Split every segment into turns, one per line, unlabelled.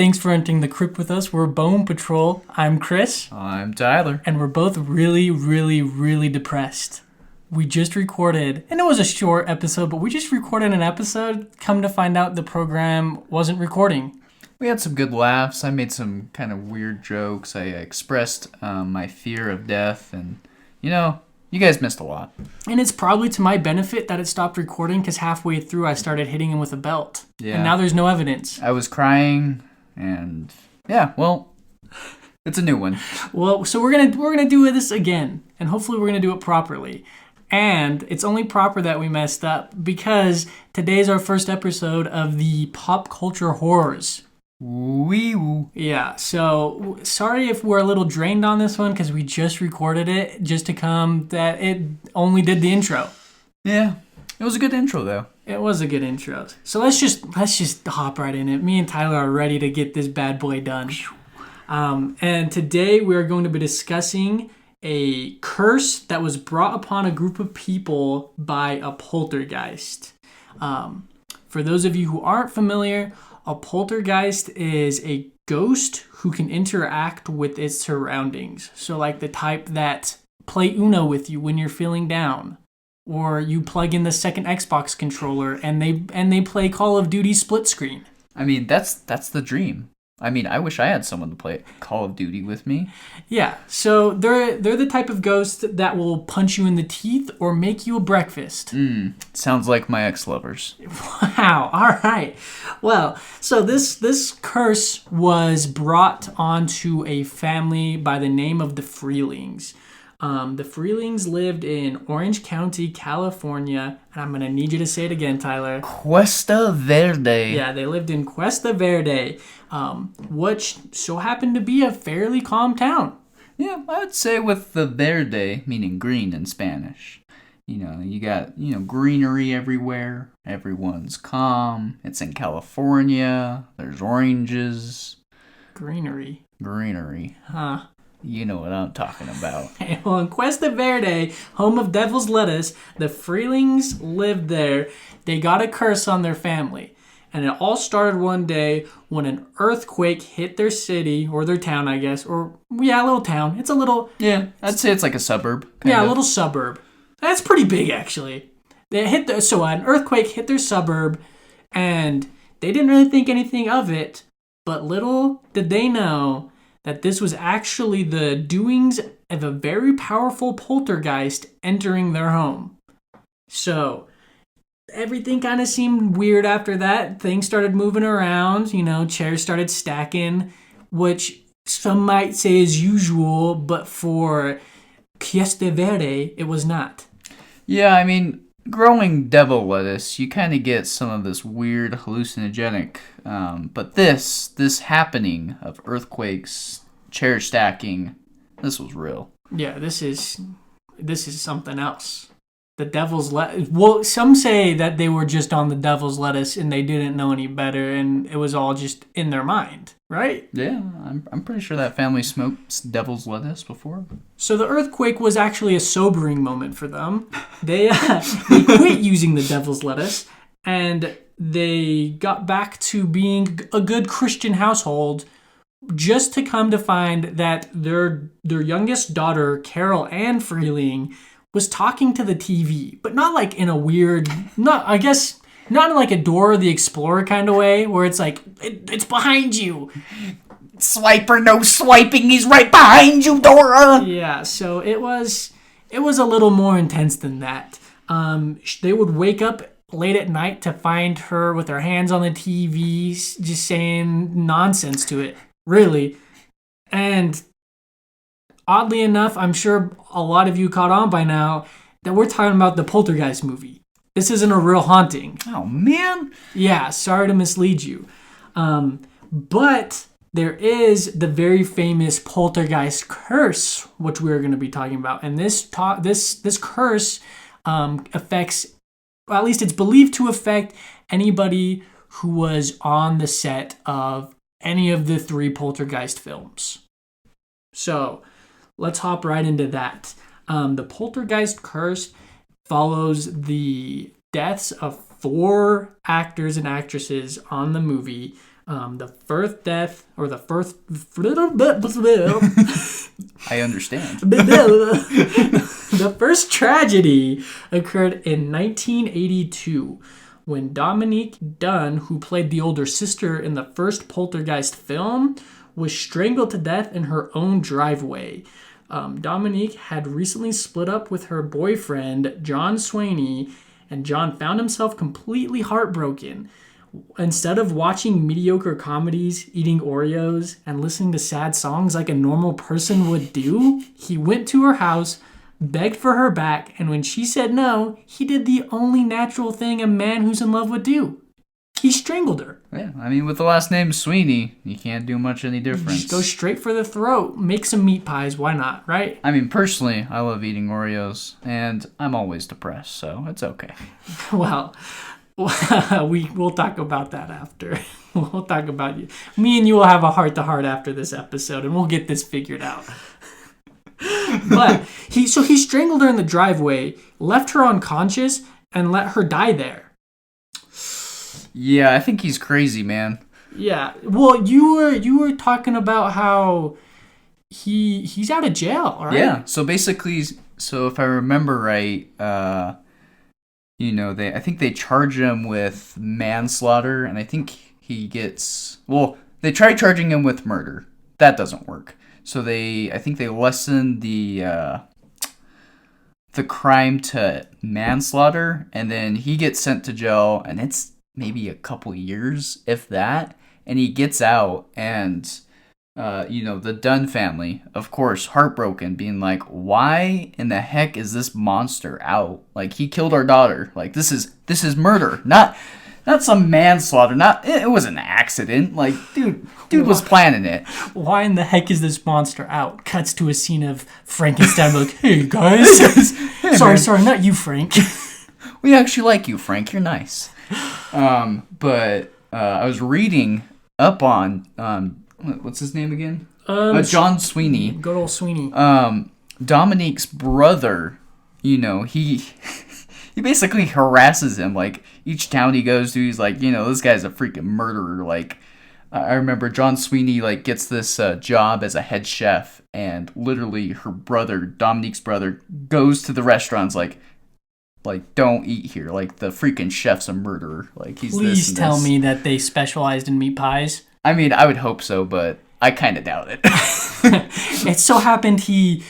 Thanks for entering the crypt with us. We're Bone Patrol. I'm Chris.
I'm Tyler.
And we're both really, really, really depressed. We just recorded, and it was a short episode, but we just recorded an episode. Come to find out the program wasn't recording.
We had some good laughs. I made some kind of weird jokes. I expressed my fear of death, and, you guys missed a lot.
And it's probably to my benefit that it stopped recording, because halfway through I started hitting him with a belt. Yeah. And now there's no evidence.
I was crying, and it's a new one.
Well, so we're gonna do this again, and hopefully we're gonna do it properly. And it's only proper that we messed up because today's our first episode of the Pop Culture Horrors.
Wee-woo.
Yeah, so sorry if we're a little drained on this one because we just recorded it just to come that it only did the intro.
Yeah, it was a good intro though.
It was a good intro. So let's just hop right in it. Me and Tyler are ready to get this bad boy done. And today we are going to be discussing a curse that was brought upon a group of people by a poltergeist. For those of you who aren't familiar, a poltergeist is a ghost who can interact with its surroundings. So like the type that play Uno with you when you're feeling down. Or you plug in the second Xbox controller and they play Call of Duty split screen.
I mean, that's the dream. I mean, I wish I had someone to play Call of Duty with me.
Yeah, so they're the type of ghost that will punch you in the teeth or make you a breakfast.
Sounds like my ex-lovers.
Wow, all right. Well, so this curse was brought onto a family by the name of the Freelings. The Freelings lived in Orange County, California, and I'm going to need you to say it again, Tyler.
Cuesta Verde.
Yeah, they lived in Cuesta Verde, which so happened to be a fairly calm town.
Yeah, I would say with the verde, meaning green in Spanish. You got, greenery everywhere. Everyone's calm. It's in California. There's oranges.
Greenery.
Huh. You know what I'm talking about.
Well, in Cuesta Verde, home of Devil's Lettuce, the Freelings lived there. They got a curse on their family. And it all started one day when an earthquake hit their city, or their town, I guess. Or, yeah, a little town. It's a little...
Yeah, I'd say it's like a suburb.
Yeah, a little suburb. That's pretty big, actually. So an earthquake hit their suburb, and they didn't really think anything of it. But little did they know that this was actually the doings of a very powerful poltergeist entering their home. So, everything kind of seemed weird after that. Things started moving around, chairs started stacking, which some might say is usual, but for Cuesta Verde, it was not.
Yeah, I mean, growing devil lettuce, you kind of get some of this weird hallucinogenic, but this happening of earthquakes, chair stacking, this was real.
Yeah, this is something else. The devil's lettuce. Well, some say that they were just on the devil's lettuce and they didn't know any better, and it was all just in their mind, right?
Yeah, I'm pretty sure that family smoked devil's lettuce before.
So the earthquake was actually a sobering moment for them. They quit using the devil's lettuce, and they got back to being a good Christian household, just to come to find that their youngest daughter, Carol Ann Freeling, was talking to the TV, but not like in a weird, not in like a Dora the Explorer kind of way, where it's like, it's behind you.
Swiper, no swiping, he's right behind you, Dora!
Yeah, so it was a little more intense than that. They would wake up late at night to find her with her hands on the TV, just saying nonsense to it, really. And oddly enough, I'm sure a lot of you caught on by now that we're talking about the Poltergeist movie. This isn't a real haunting.
Oh, man.
Yeah, sorry to mislead you. But there is the very famous Poltergeist curse, which we're going to be talking about. And this curse affects, well, at least it's believed to affect anybody who was on the set of any of the 3 Poltergeist films. So, let's hop right into that. The Poltergeist curse follows the deaths of 4 actors and actresses on the movie. The first death, or the first...
I understand.
The first tragedy occurred in 1982 when Dominique Dunn, who played the older sister in the first Poltergeist film, was strangled to death in her own driveway. Dominique had recently split up with her boyfriend, John Swaney, and John found himself completely heartbroken. Instead of watching mediocre comedies, eating Oreos, and listening to sad songs like a normal person would do, he went to her house, begged for her back, and when she said no, he did the only natural thing a man who's in love would do. He strangled her.
Yeah, I mean, with the last name Sweeney, you can't do much any difference.
Just go straight for the throat. Make some meat pies. Why not, right?
I mean, personally, I love eating Oreos, and I'm always depressed, so it's okay.
Well, we'll talk about that after. We'll talk about you. Me and you will have a heart-to-heart after this episode, and we'll get this figured out. But he strangled her in the driveway, left her unconscious, and let her die there.
Yeah, I think he's crazy, man.
Yeah. Well, you were talking about how he's out of jail, right?
Yeah. So basically, if I remember right, I think they charge him with manslaughter, and I think he gets... Well, they try charging him with murder. That doesn't work. So I think they lessen the crime to manslaughter, and then he gets sent to jail, and it's maybe a couple years, if that, and he gets out, and the Dunn family, of course, heartbroken, being like, why in the heck is this monster out? Like, he killed our daughter. Like, this is murder, not some manslaughter. It was an accident. Like, dude was planning it.
Why in the heck is this monster out? Cuts to a scene of Frankenstein like, hey guys.
Hey,
sorry, not you, Frank.
We actually like you, Frank. You're nice. But I was reading up on what's his name again? John Sweeney.
Good old Sweeney.
Dominique's brother. He basically harasses him. Like, each town he goes to, he's like, this guy's a freaking murderer. Like, I remember John Sweeney gets this job as a head chef, and literally her brother, Dominique's brother, goes to the restaurants like, don't eat here. Like, the freaking chef's a murderer. Like, he's
Please
this
tell me that they specialized in meat pies.
I mean, I would hope so, but I kind of doubt it.
It so happened he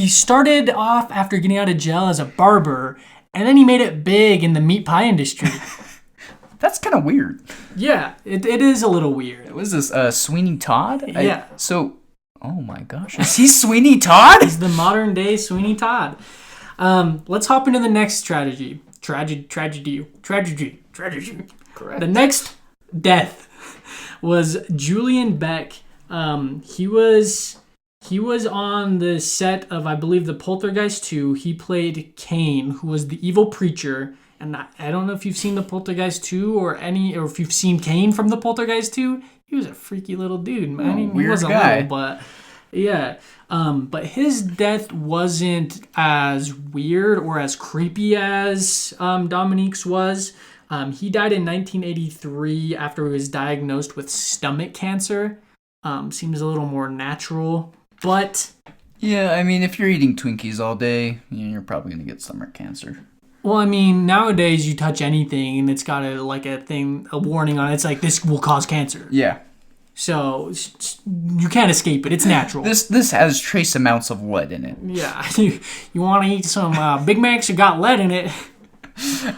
started off after getting out of jail as a barber, and then he made it big in the meat pie industry.
That's kind of weird.
Yeah, it is a little weird.
Was this Sweeney Todd?
Yeah.
Oh my gosh. Is he Sweeney Todd?
He's the modern day Sweeney Todd. Let's hop into the next tragedy. Tragedy. Correct. The next death was Julian Beck. He was on the set of, I believe, the Poltergeist 2. He played Cain, who was the evil preacher. And I don't know if you've seen the Poltergeist 2 or if you've seen Cain from the Poltergeist 2. He was a freaky little dude, man. I mean, he wasn't little, but yeah. But his death wasn't as weird or as creepy as Dominique's was. He died in 1983 after he was diagnosed with stomach cancer. Seems a little more natural, but...
Yeah, I mean, if you're eating Twinkies all day, you're probably going to get stomach cancer.
Well, I mean, nowadays you touch anything and it's got a warning on it. It's like, this will cause cancer.
Yeah.
So you can't escape it. It's natural.
This has trace amounts of lead in it.
Yeah. You want to eat some Big Macs? You got lead in it.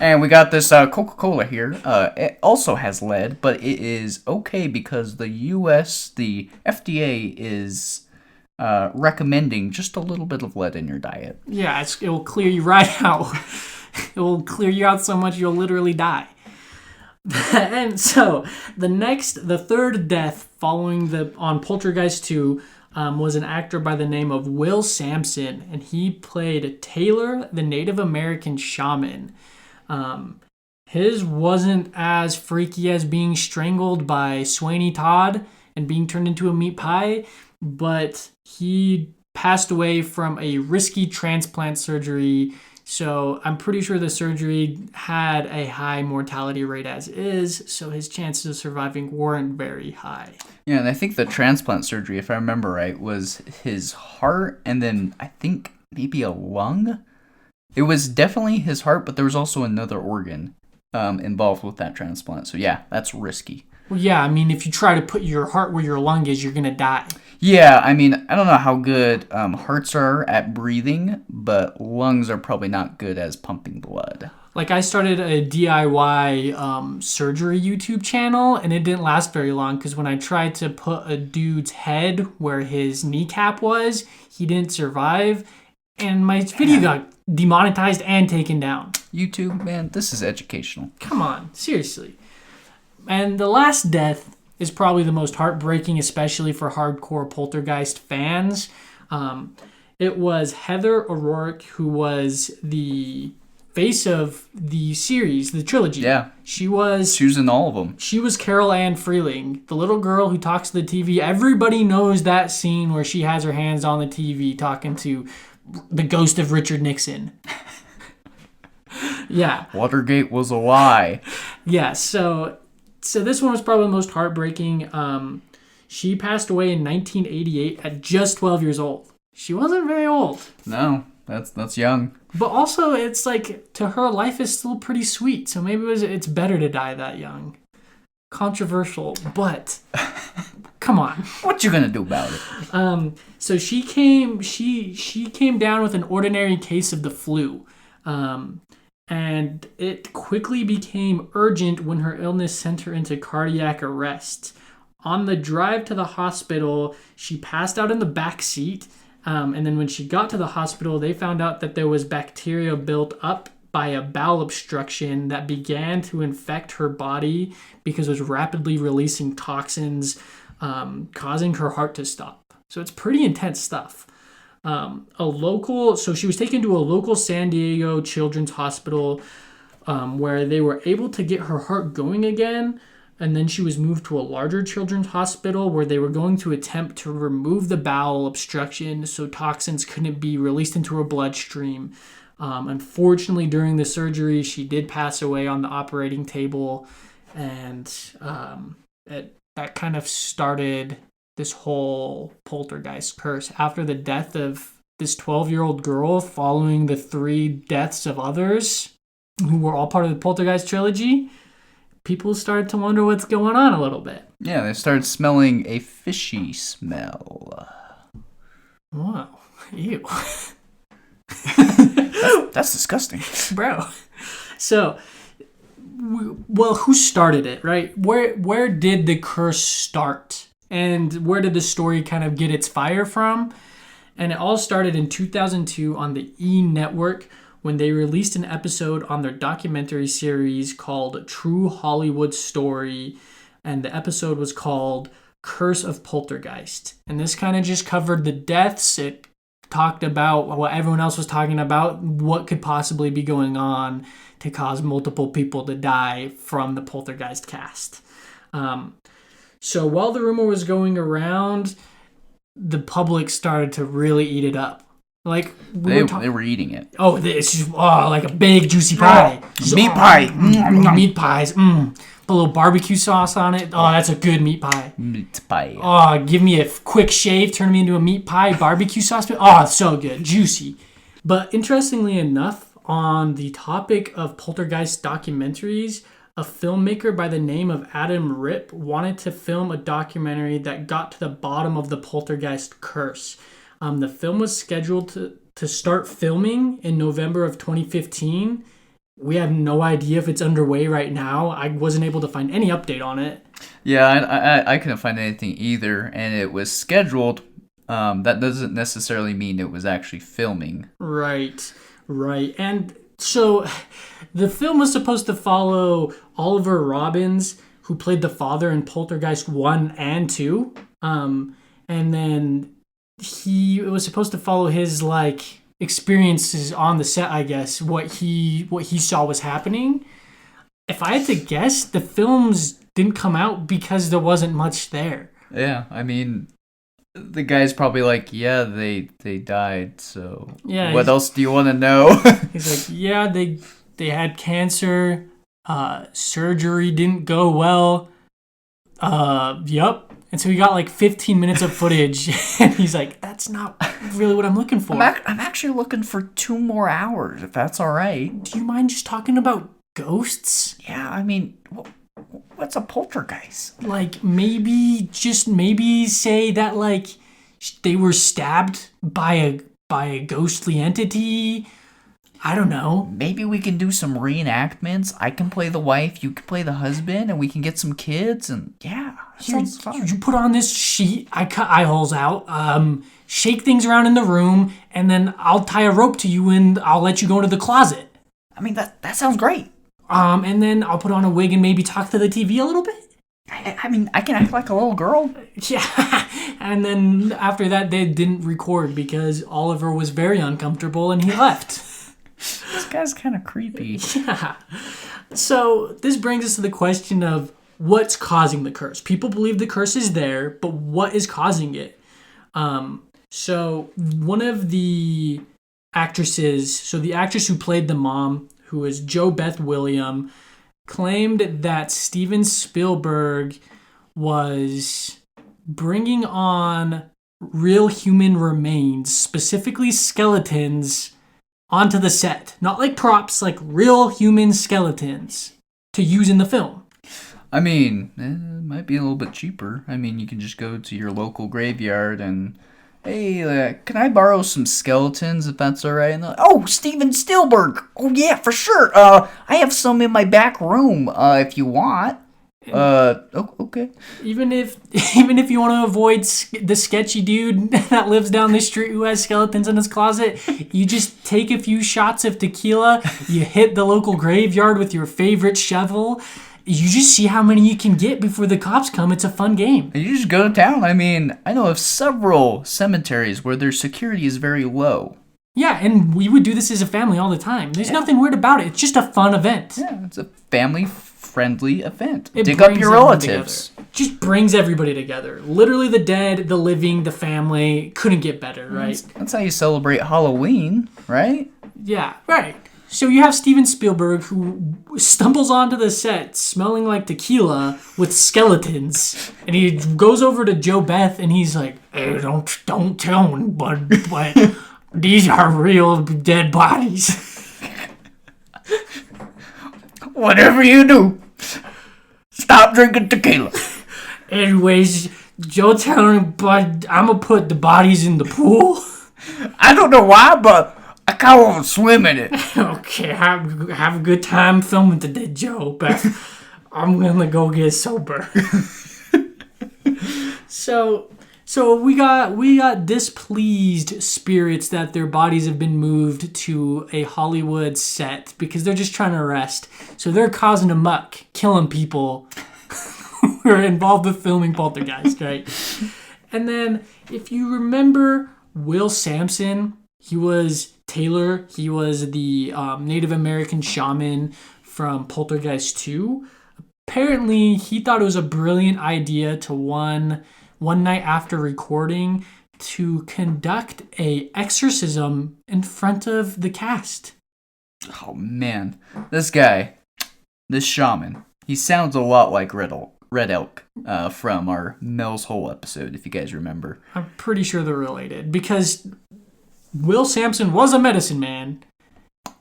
And we got this Coca-Cola here. It also has lead, but it is okay because the FDA is recommending just a little bit of lead in your diet.
Yeah, it will clear you right out. It will clear you out so much you'll literally die. And so the third death following on Poltergeist 2 was an actor by the name of Will Sampson, and he played Taylor, the Native American shaman. His wasn't as freaky as being strangled by Sweeney Todd and being turned into a meat pie, but he passed away from a risky transplant surgery So I'm pretty sure the surgery had a high mortality rate as is, so his chances of surviving weren't very high.
Yeah, and I think the transplant surgery, if I remember right, was his heart and then I think maybe a lung. It was definitely his heart, but there was also another organ involved with that transplant. So yeah, that's risky.
Well, yeah, I mean, if you try to put your heart where your lung is, you're going to die.
Yeah, I mean, I don't know how good hearts are at breathing, but lungs are probably not good as pumping blood.
Like, I started a DIY surgery YouTube channel, and it didn't last very long because when I tried to put a dude's head where his kneecap was, he didn't survive, and my video got demonetized and taken down.
YouTube, man, this is educational.
Come on, seriously. And the last death is probably the most heartbreaking, especially for hardcore Poltergeist fans. It was Heather O'Rourke, who was the face of the series, the trilogy.
Yeah.
She was
in all of them.
She was Carol Ann Freeling, the little girl who talks to the TV. Everybody knows that scene where she has her hands on the TV talking to the ghost of Richard Nixon. Yeah.
Watergate was a lie.
Yeah, so this one was probably the most heartbreaking. She passed away in 1988 at just 12 years old. She wasn't very old.
No, that's young.
But also, it's like, to her, life is still pretty sweet. So maybe it's better to die that young. Controversial, but come on.
What you gonna do about it?
So she came down with an ordinary case of the flu. And it quickly became urgent when her illness sent her into cardiac arrest. On the drive to the hospital, she passed out in the back seat. And then when she got to the hospital, they found out that there was bacteria built up by a bowel obstruction that began to infect her body because it was rapidly releasing toxins, causing her heart to stop. So it's pretty intense stuff. So she was taken to a local San Diego Children's Hospital where they were able to get her heart going again. And then she was moved to a larger children's hospital where they were going to attempt to remove the bowel obstruction so toxins couldn't be released into her bloodstream. Unfortunately, during the surgery, she did pass away on the operating table. And that kind of started this whole poltergeist curse. After the death of this 12-year-old girl following the 3 deaths of others who were all part of the Poltergeist trilogy, people started to wonder what's going on a little bit.
Yeah, they started smelling a fishy smell.
Wow. Ew.
That's disgusting.
Bro. So, well, who started it, right? Where did the curse start? And where did the story kind of get its fire from? And it all started in 2002 on the E! Network when they released an episode on their documentary series called True Hollywood Story. And the episode was called Curse of Poltergeist. And this kind of just covered the deaths. It talked about what everyone else was talking about, what could possibly be going on to cause multiple people to die from the Poltergeist cast. So while the rumor was going around, the public started to really eat it up. Like
they were eating it.
Oh, it's just like a big juicy pie.
Meat pie.
Meat pies. Put a little barbecue sauce on it. Oh, that's a good meat pie.
Meat pie.
Oh, give me a quick shave, turn me into a meat pie, barbecue sauce. Oh, it's so good, juicy. But interestingly enough, on the topic of poltergeist documentaries, a filmmaker by the name of Adam Ripp wanted to film a documentary that got to the bottom of the poltergeist curse. The film was scheduled to start filming in November of 2015. We have no idea if it's underway right now. I wasn't able to find any update on it.
Yeah, I couldn't find anything either, and it was scheduled. That doesn't necessarily mean it was actually filming.
Right. And so the film was supposed to follow Oliver Robbins, who played the father in Poltergeist 1 and 2. And then it was supposed to follow his experiences on the set, I guess, what he saw was happening. If I had to guess, the films didn't come out because there wasn't much there.
Yeah, I mean, The guy's probably like, yeah, they died, so
Yeah,
what else do you want to know?
He's like, yeah, they had cancer. Surgery didn't go well. Yep. And so he got like 15 minutes of footage, and he's like, that's not really what I'm looking for.
I'm actually looking for 2 more hours, if that's all right.
Do you mind just talking about ghosts?
Yeah, I mean, what's a poltergeist?
Like, maybe say that, like, they were stabbed by a ghostly entity. I don't know.
Maybe we can do some reenactments. I can play the wife, you can play the husband, and we can get some kids, and yeah, sounds fun.
You put on this sheet, I cut eye holes out, shake things around in the room, and then I'll tie a rope to you and I'll let you go into the closet.
I mean, that sounds great.
And then I'll put on a wig and maybe talk to the TV a little bit.
I mean, I can act like a little girl.
Yeah. And then after that, they didn't record because Oliver was very uncomfortable and he left.
This guy's kind of creepy.
Yeah. So this brings us to the question of what's causing the curse. People believe the curse is there, but what is causing it? So one of the actresses, so the actress who played the mom, who is Jo Beth Williams, claimed that Steven Spielberg was bringing on real human remains, specifically skeletons, onto the set. Not like props, like real human skeletons to use in the film.
I mean, it might be a little bit cheaper. I mean, you can just go to your local graveyard and, hey, can I borrow some skeletons if that's all right? And oh, Steven Spielberg. Oh, yeah, for sure. I have some in my back room if you want. Okay.
Even if you want to avoid the sketchy dude that lives down the street who has skeletons in his closet, you just take a few shots of tequila, you hit the local graveyard with your favorite shovel, you just see how many you can get before the cops come. It's a fun game.
You just go to town. I mean, I know of several cemeteries where their security is very low.
Yeah, and we would do this as a family all the time. There's nothing weird about it. It's just a fun event.
Yeah, it's a family-friendly event. Dig up your relatives.
Just brings everybody together. Literally the dead, the living, the family. Couldn't get better, right?
That's how you celebrate Halloween, right?
Yeah, right. So you have Steven Spielberg who stumbles onto the set smelling like tequila with skeletons, and he goes over to Jo Beth and he's like, "Hey, don't tell me, but these are real dead bodies."
Whatever you do, stop drinking tequila.
Anyways, Joe telling me, but I'm gonna put the bodies in the pool.
I don't know why, but I kind of want to swim in it.
Okay, have a good time filming today, Joe. But I'm gonna go get sober. So we got displeased spirits that their bodies have been moved to a Hollywood set because they're just trying to rest. So they're causing a muck, killing people who are involved with filming Poltergeist, right? And then if you remember Will Sampson, he was Taylor. He was the Native American shaman from Poltergeist 2. Apparently, he thought it was a brilliant idea to one night after recording to conduct a exorcism in front of the cast.
Oh man, this guy, this shaman, he sounds a lot like Red Elk from our Mel's Hole episode, if you guys remember.
I'm pretty sure they're related because Will Sampson was a medicine man.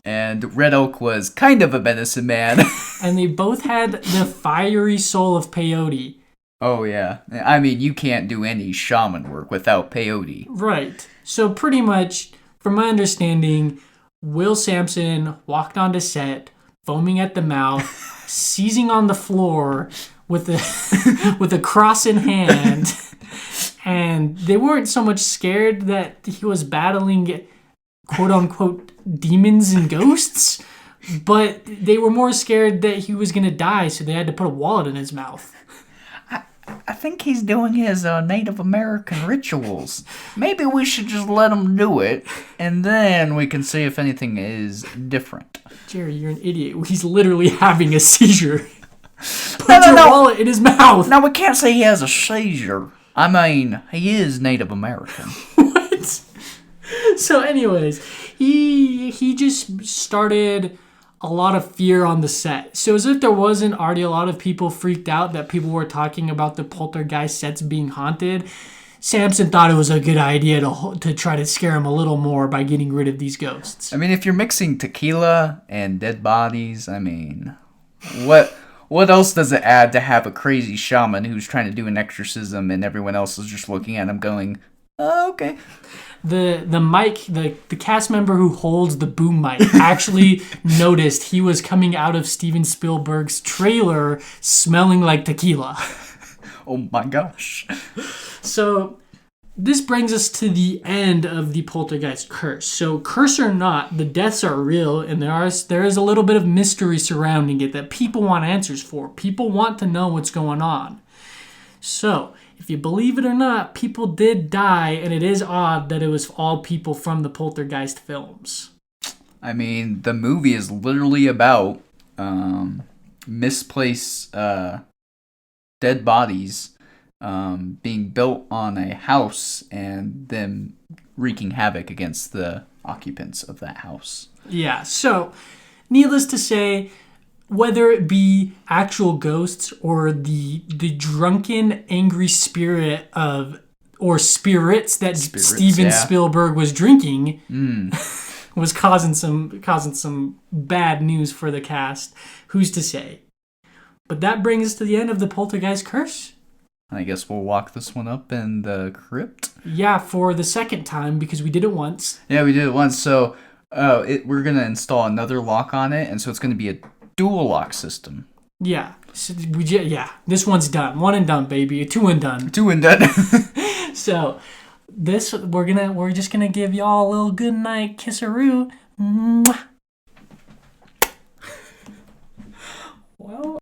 And Red Elk was kind of a medicine man.
And they both had the fiery soul of peyote.
Oh, yeah. I mean, you can't do any shaman work without peyote.
Right. So pretty much, from my understanding, Will Sampson walked onto set, foaming at the mouth, seizing on the floor with a cross in hand. And they weren't so much scared that he was battling quote-unquote demons and ghosts, but they were more scared that he was going to die, so they had to put a wallet in his mouth.
I think he's doing his Native American rituals. Maybe we should just let him do it, and then we can see if anything is different.
Jerry, you're an idiot. He's literally having a seizure. Put your wallet in his mouth.
No, we can't say he has a seizure. I mean, he is Native American.
What? So anyways, he just started a lot of fear on the set. So as if there wasn't already a lot of people freaked out that people were talking about the Poltergeist sets being haunted, Samson thought it was a good idea to try to scare him a little more by getting rid of these ghosts.
I mean, if you're mixing tequila and dead bodies, I mean, what else does it add to have a crazy shaman who's trying to do an exorcism and everyone else is just looking at him going, oh, okay.
The mic, the cast member who holds the boom mic actually noticed he was coming out of Steven Spielberg's trailer smelling like tequila.
Oh my gosh.
So this brings us to the end of the Poltergeist curse. So curse or not, the deaths are real, and there is a little bit of mystery surrounding it that people want answers for. People want to know what's going on. So if you believe it or not, people did die, and it is odd that it was all people from the Poltergeist films.
I mean, the movie is literally about misplaced dead bodies being built on a house and them wreaking havoc against the occupants of that house.
Yeah, so needless to say, whether it be actual ghosts or the drunken, angry spirit or spirits that Steven Spielberg was drinking was causing some bad news for the cast. Who's to say? But that brings us to the end of the Poltergeist curse.
I guess we'll walk this one up in the crypt.
Yeah, for the second time because we did it once.
Yeah, we did it once. So we're going to install another lock on it, and so it's going to be a dual lock system.
Yeah. So this one's done. One and done, baby. Two and done. So we're just gonna give y'all a little good night kisseroo. Mwah. Well,